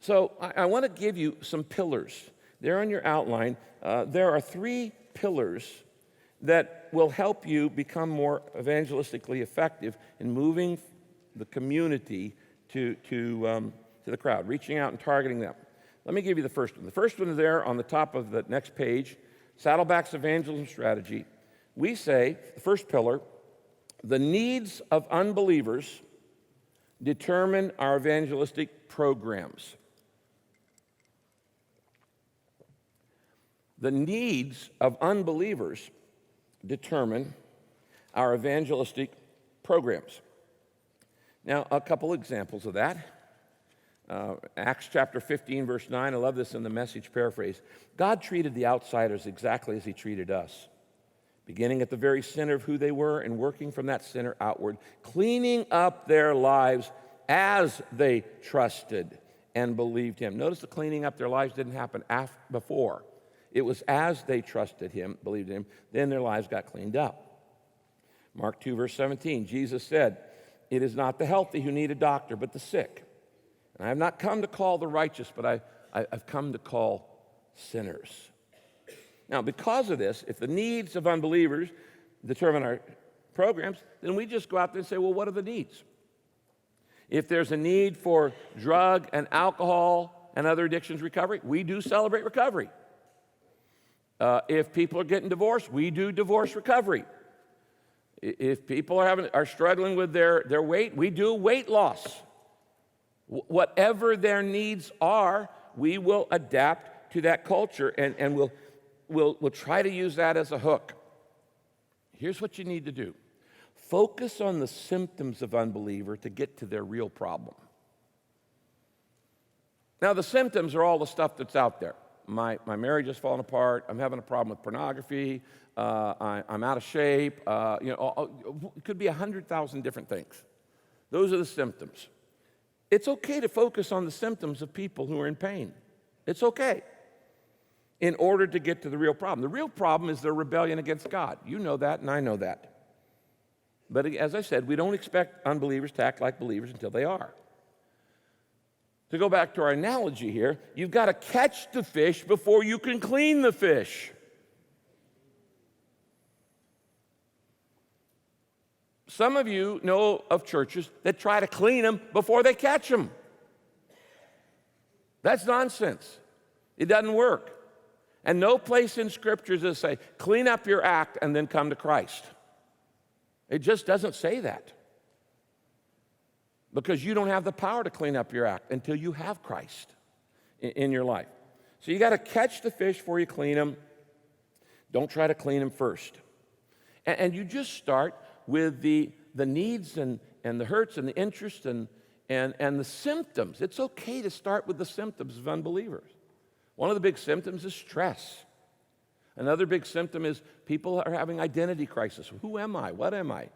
So I want to give you some pillars. There on your outline, there are 3 pillars that will help you become more evangelistically effective in moving the community to the crowd, reaching out and targeting them. Let me give you the first one. The first one is there on the top of the next page, Saddleback's Evangelism Strategy. We say, the first pillar, the needs of unbelievers determine our evangelistic programs. The needs of unbelievers determine our evangelistic programs. Now, a couple examples of that. Acts chapter 15, verse 9, I love this in the Message paraphrase. God treated the outsiders exactly as he treated us, beginning at the very center of who they were and working from that center outward, cleaning up their lives as they trusted and believed him. Notice the cleaning up their lives didn't happen before. It was as they trusted him, believed in him, then their lives got cleaned up. Mark 2, verse 17, Jesus said, "It is not the healthy who need a doctor, but the sick. And I have not come to call the righteous, but I've come to call sinners." Now, because of this, if the needs of unbelievers determine our programs, then we just go out there and say, well, what are the needs? If there's a need for drug and alcohol and other addictions recovery, we do celebrate recovery. If people are getting divorced, we do divorce recovery. If people are struggling with their weight, we do weight loss. Whatever their needs are, we will adapt to that culture, and we'll try to use that as a hook. Here's what you need to do. Focus on the symptoms of unbeliever to get to their real problem. Now, the symptoms are all the stuff that's out there. My marriage is falling apart. I'm having a problem with pornography. I'm out of shape. It could be 100,000 different things. Those are the symptoms. It's okay to focus on the symptoms of people who are in pain. It's okay, in order to get to the real problem. The real problem is their rebellion against God. You know that, and I know that. But as I said, we don't expect unbelievers to act like believers until they are. To go back to our analogy here, you've got to catch the fish before you can clean the fish. Some of you know of churches that try to clean them before they catch them. That's nonsense. It doesn't work. And no place in Scripture does say, clean up your act and then come to Christ. It just doesn't say that. Because you don't have the power to clean up your act until you have Christ in your life. So you got to catch the fish before you clean them. Don't try to clean them first. And you just start with the needs and the hurts and the interests and the symptoms. It's okay to start with the symptoms of unbelievers. One of the big symptoms is stress. Another big symptom is people are having identity crisis. Who am I? What am I?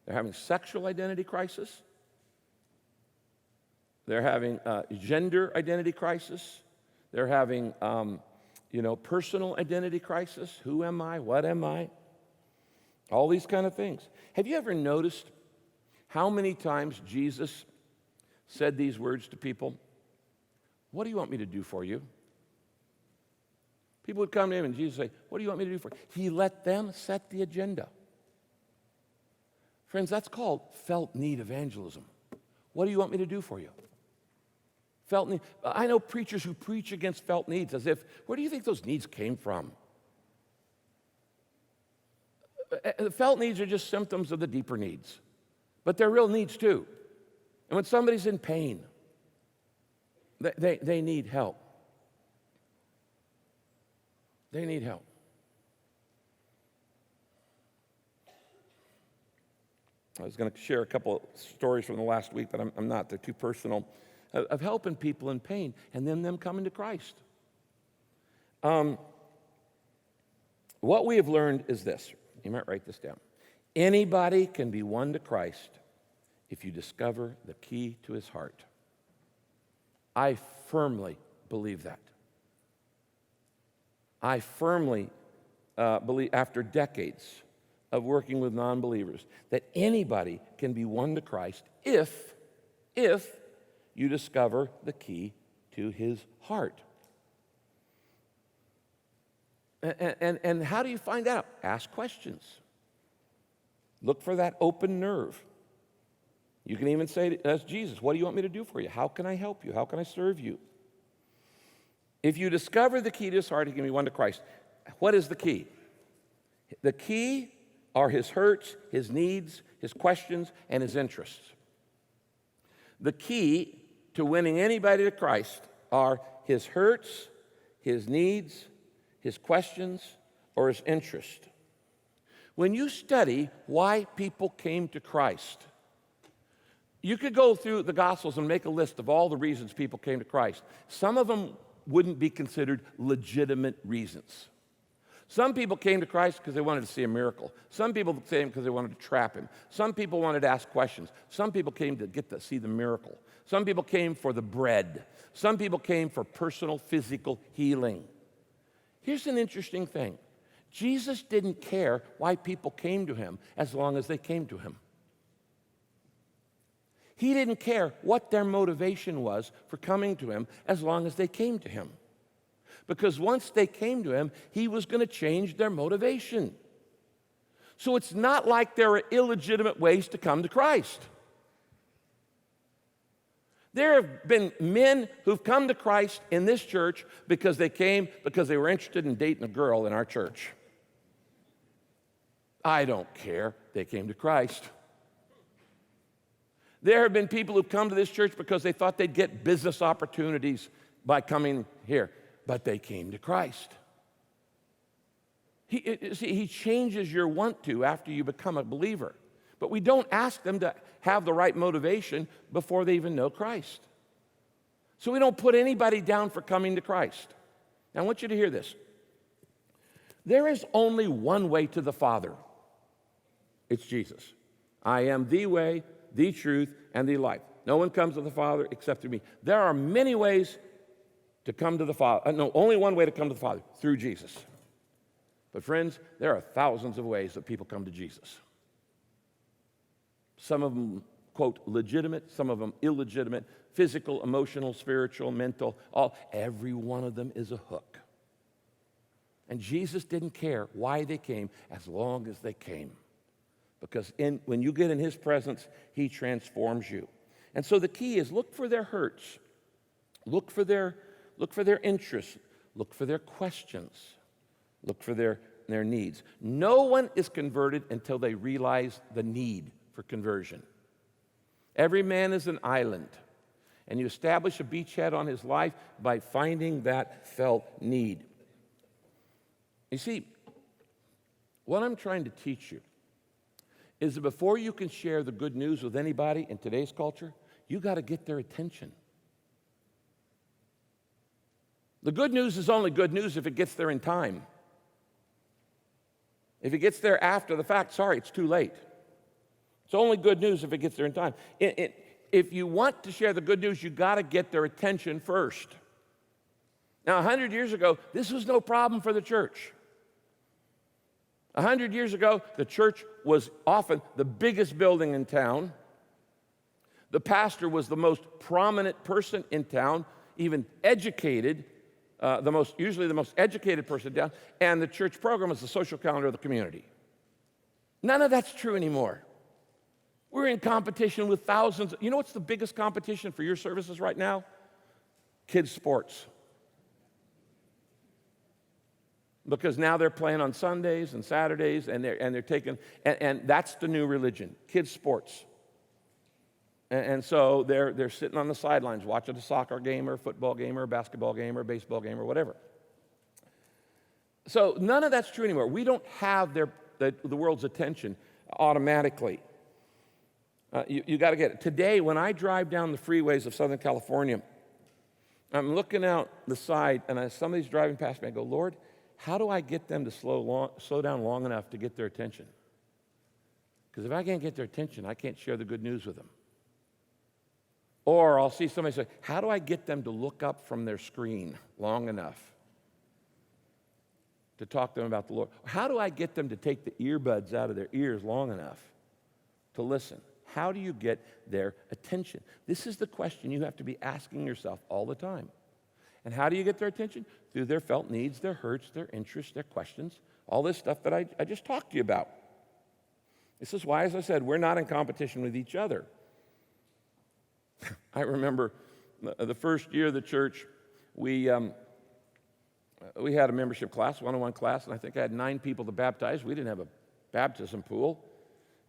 They're having sexual identity crisis. They're having gender identity crisis. They're having, personal identity crisis. Who am I? What am I? All these kind of things. Have you ever noticed how many times Jesus said these words to people? What do you want me to do for you? People would come to him and Jesus would say, what do you want me to do for you? He let them set the agenda. Friends, that's called felt need evangelism. What do you want me to do for you? Felt need. I know preachers who preach against felt needs as if, where do you think those needs came from? The felt needs are just symptoms of the deeper needs, but they're real needs too. And when somebody's in pain, they need help. They need help. I was going to share a couple of stories from the last week, but I'm not. They're too personal. Of helping people in pain and then them coming to Christ. What we have learned is this. You might write this down. Anybody can be won to Christ if you discover the key to his heart. I firmly believe that. I firmly believe, after decades of working with non-believers, that anybody can be won to Christ if you discover the key to his heart. And how do you find out? Ask questions. Look for that open nerve. You can even say, ask Jesus, what do you want me to do for you? How can I help you? How can I serve you? If you discover the key to his heart, he can be won to Christ. What is the key? The key are his hurts, his needs, his questions, and his interests. The key to winning anybody to Christ are his hurts, his needs, his questions, or his interest. When you study why people came to Christ, you could go through the Gospels and make a list of all the reasons people came to Christ. Some of them wouldn't be considered legitimate reasons. Some people came to Christ because they wanted to see a miracle. Some people came because they wanted to trap him. Some people wanted to ask questions. Some people came to get to see the miracle. Some people came for the bread. Some people came for personal physical healing. Here's an interesting thing. Jesus didn't care why people came to him as long as they came to him. He didn't care what their motivation was for coming to him as long as they came to him. Because once they came to him, he was going to change their motivation. So it's not like there are illegitimate ways to come to Christ. There have been men who've come to Christ in this church because they were interested in dating a girl in our church. I don't care. They came to Christ. There have been people who've come to this church because they thought they'd get business opportunities by coming here, but they came to Christ. He changes your want to after you become a believer. But we don't ask them to have the right motivation before they even know Christ. So we don't put anybody down for coming to Christ. Now, I want you to hear this. There is only one way to the Father. It's Jesus. I am the way, the truth, and the life. No one comes to the Father except through me. There are many ways to come to the Father. No, only one way to come to the Father, through Jesus. But friends, there are thousands of ways that people come to Jesus. Some of them, quote, legitimate, some of them illegitimate, physical, emotional, spiritual, mental, every one of them is a hook. And Jesus didn't care why they came as long as they came. Because when you get in his presence, he transforms you. And so the key is look for their hurts, look for their interests, look for their questions, look for their needs. No one is converted until they realize the need for conversion. Every man is an island, and you establish a beachhead on his life by finding that felt need. You see, what I'm trying to teach you is that before you can share the good news with anybody in today's culture, you got to get their attention. The good news is only good news if it gets there in time. If it gets there after the fact, sorry, it's too late. It's only good news if it gets there in time. If you want to share the good news, you got to get their attention first. Now, 100 years ago, this was no problem for the church. 100 years ago, the church was often the biggest building in town. The pastor was the most prominent person in town, even educated, usually the most educated person in town, and the church program was the social calendar of the community. None of that's true anymore. We're in competition with thousands. You know what's the biggest competition for your services right now? Kids' sports. Because now they're playing on Sundays and Saturdays, and they're taking, and that's the new religion, kids' sports. And so they're sitting on the sidelines watching a soccer game or a football game or a basketball game or a baseball game or whatever. So none of that's true anymore. We don't have the world's attention automatically. You got to get it. Today, when I drive down the freeways of Southern California, I'm looking out the side, and somebody's driving past me. I go, Lord, how do I get them to slow down long enough to get their attention? Because if I can't get their attention, I can't share the good news with them. Or I'll see somebody say, how do I get them to look up from their screen long enough to talk to them about the Lord? How do I get them to take the earbuds out of their ears long enough to listen? How do you get their attention? This is the question you have to be asking yourself all the time. And how do you get their attention? Through their felt needs, their hurts, their interests, their questions, all this stuff that I just talked to you about. This is why, as I said, we're not in competition with each other. I remember the first year of the church, we had a membership class, one-on-one class, and I think I had 9 people to baptize. We didn't have a baptism pool.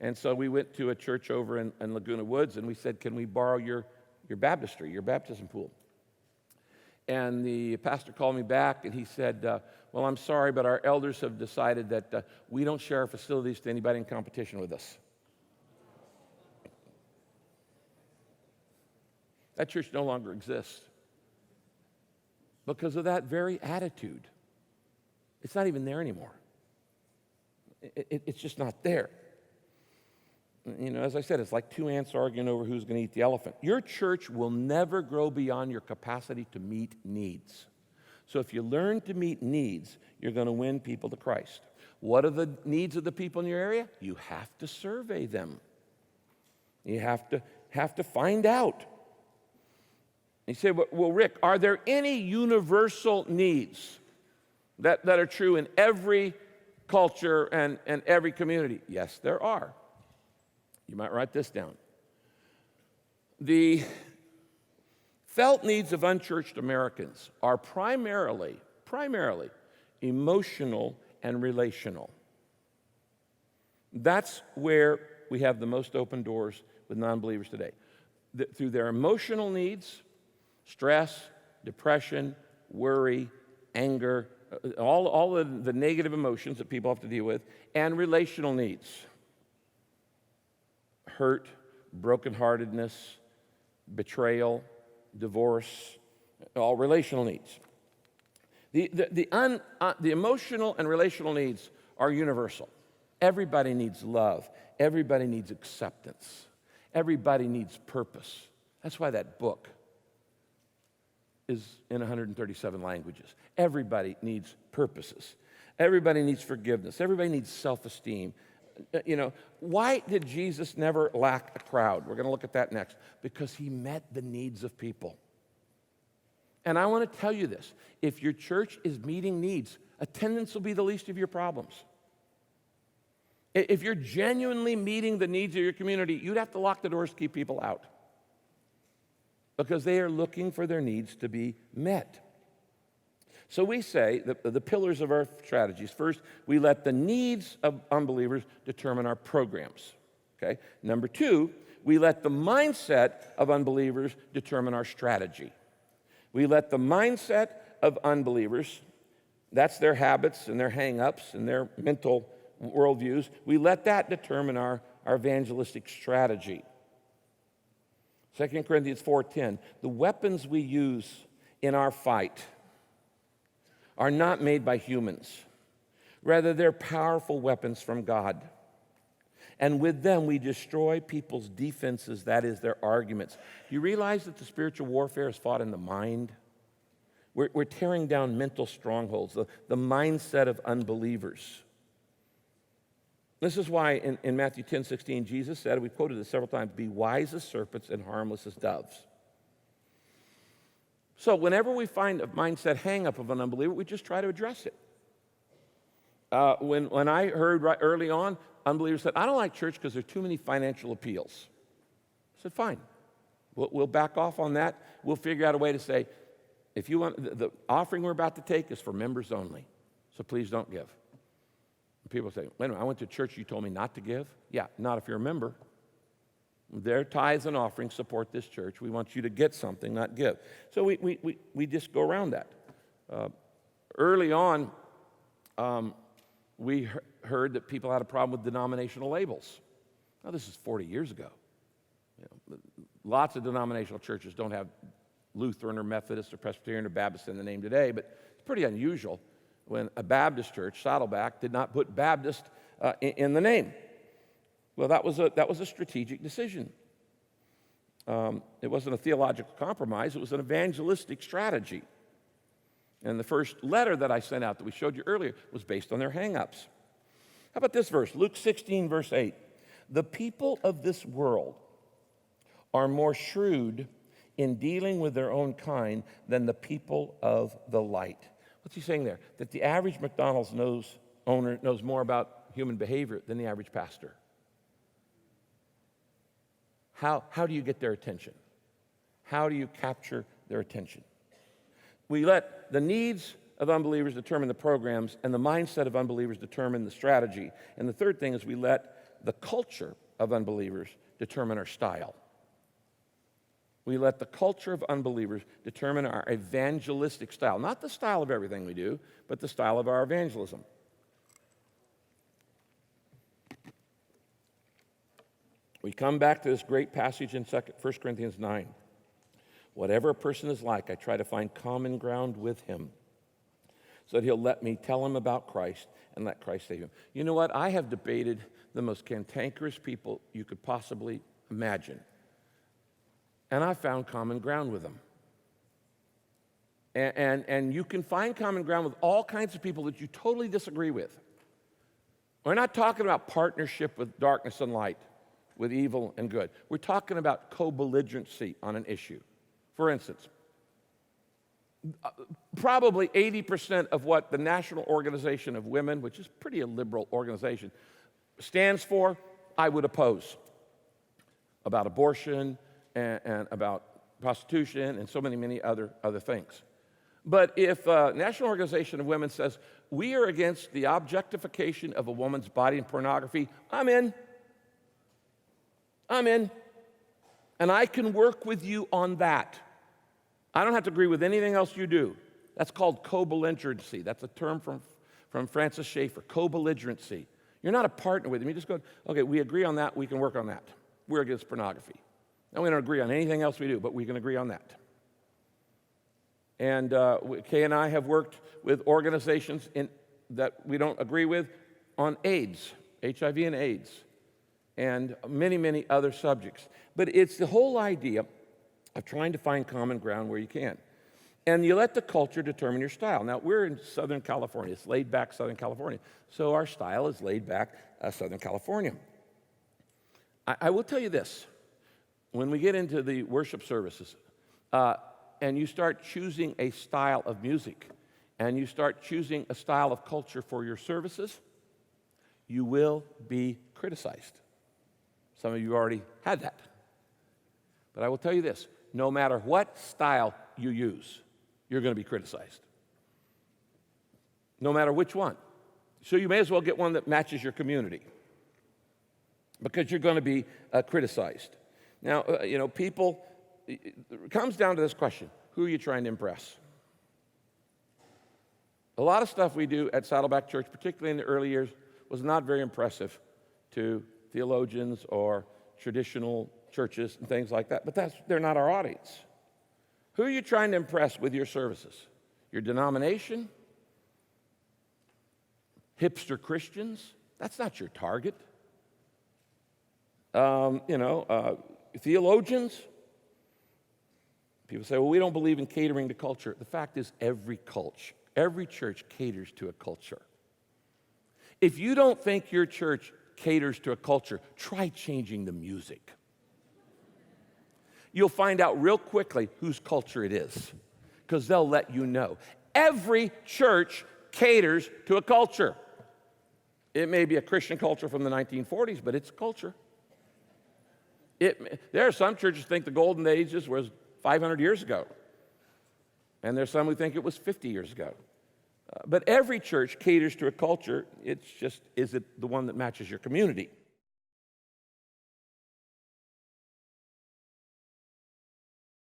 And so we went to a church over in Laguna Woods, and we said, can we borrow your baptistry, your baptism pool? And the pastor called me back, and he said, well, I'm sorry, but our elders have decided that we don't share our facilities to anybody in competition with us. That church no longer exists because of that very attitude. It's not even there anymore. It's just not there. You know, as I said, it's like 2 ants arguing over who's going to eat the elephant. Your church will never grow beyond your capacity to meet needs. So if you learn to meet needs, you're going to win people to Christ. What are the needs of the people in your area? You have to survey them. You have to find out. You say, well, Rick, are there any universal needs that are true in every culture and every community? Yes, there are. You might write this down. The felt needs of unchurched Americans are primarily emotional and relational. That's where we have the most open doors with non-believers today. Through their emotional needs, stress, depression, worry, anger, all of the negative emotions that people have to deal with, and relational needs. Hurt, brokenheartedness, betrayal, divorce, all relational needs. The emotional and relational needs are universal. Everybody needs love. Everybody needs acceptance. Everybody needs purpose. That's why that book is in 137 languages. Everybody needs purposes. Everybody needs forgiveness. Everybody needs self-esteem. You know, why did Jesus never lack a crowd? We're going to look at that next. Because he met the needs of people. And I want to tell you this. If your church is meeting needs, attendance will be the least of your problems. If you're genuinely meeting the needs of your community, you'd have to lock the doors to keep people out. Because they are looking for their needs to be met. So we say that the pillars of our strategies. First, we let the needs of unbelievers determine our programs. Okay? Number 2, we let the mindset of unbelievers determine our strategy. We let the mindset of unbelievers, that's their habits and their hang-ups and their mental worldviews, we let that determine our evangelistic strategy. 2 Corinthians 4:10, the weapons we use in our fight are not made by humans. Rather, they're powerful weapons from God. And with them, we destroy people's defenses, that is, their arguments. Do you realize that the spiritual warfare is fought in the mind? We're tearing down mental strongholds, the mindset of unbelievers. This is why in Matthew 10:16, Jesus said, we quoted this several times, be wise as serpents and harmless as doves. So whenever we find a mindset hang-up of an unbeliever, we just try to address it. When I heard right early on, unbelievers said, I don't like church because there are too many financial appeals. I said, fine. We'll back off on that. We'll figure out a way to say, if you want, the offering we're about to take is for members only, so please don't give. And people say, wait a minute, I went to church, you told me not to give? Yeah, not if you're a member. Their tithes and offerings support this church. We want you to get something, not give. So we just go around that. Early on, we heard that people had a problem with denominational labels. Now, this is 40 years ago. You know, lots of denominational churches don't have Lutheran or Methodist or Presbyterian or Baptist in the name today, but it's pretty unusual when a Baptist church, Saddleback, did not put Baptist in the name. Well, that was a strategic decision. It wasn't a theological compromise. It was an evangelistic strategy. And the first letter that I sent out that we showed you earlier was based on their hang-ups. How about this verse? Luke 16, verse 8. The people of this world are more shrewd in dealing with their own kind than the people of the light. What's he saying there? That the average McDonald's owner knows more about human behavior than the average pastor. How do you get their attention? How do you capture their attention? We let the needs of unbelievers determine the programs, and the mindset of unbelievers determine the strategy. And the third thing is we let the culture of unbelievers determine our style. We let the culture of unbelievers determine our evangelistic style. Not the style of everything we do, but the style of our evangelism. We come back to this great passage in 1 Corinthians 9. Whatever a person is like, I try to find common ground with him so that he'll let me tell him about Christ and let Christ save him. You know what? I have debated the most cantankerous people you could possibly imagine, and I found common ground with them. And you can find common ground with all kinds of people that you totally disagree with. We're not talking about partnership with darkness and light, with evil and good. We're talking about co-belligerency on an issue. For instance, probably 80% of what the National Organization of Women, which is pretty a liberal organization, stands for, I would oppose. About abortion and about prostitution and so many other things. But if National Organization of Women says, we are against the objectification of a woman's body in pornography, I'm in. And I can work with you on that. I don't have to agree with anything else you do. That's called co-belligerency. That's a term from Francis Schaeffer, co-belligerency. You're not a partner with him. You just go, okay, we agree on that, we can work on that. We're against pornography. And we don't agree on anything else we do, but we can agree on that. And Kay and I have worked with organizations that we don't agree with on AIDS, HIV and AIDS, and many other subjects. But it's the whole idea of trying to find common ground where you can. And you let the culture determine your style. Now, we're in Southern California. It's laid-back Southern California. So our style is laid-back Southern California. I will tell you this. When we get into the worship services, and you start choosing a style of music, and you start choosing a style of culture for your services, you will be criticized. Some of you already had that. But I will tell you this, no matter what style you use, you're going to be criticized. No matter which one. So you may as well get one that matches your community, because you're going to be criticized. Now, people, it comes down to this question: who are you trying to impress? A lot of stuff we do at Saddleback Church, particularly in the early years, was not very impressive to theologians or traditional churches and things like that, but they're not our audience. Who are you trying to impress with your services? Your denomination? Hipster Christians? That's not your target. Theologians? People say, well, we don't believe in catering to culture. The fact is, every church caters to a culture. If you don't think your church caters to a culture, try changing the music. You'll find out real quickly whose culture it is, because they'll let you know. Every church caters to a culture. It may be a Christian culture from the 1940s, but it's a culture. There are some churches who think the golden ages was 500 years ago, and there's some who think it was 50 years ago. But every church caters to a culture. It's just, is it the one that matches your community?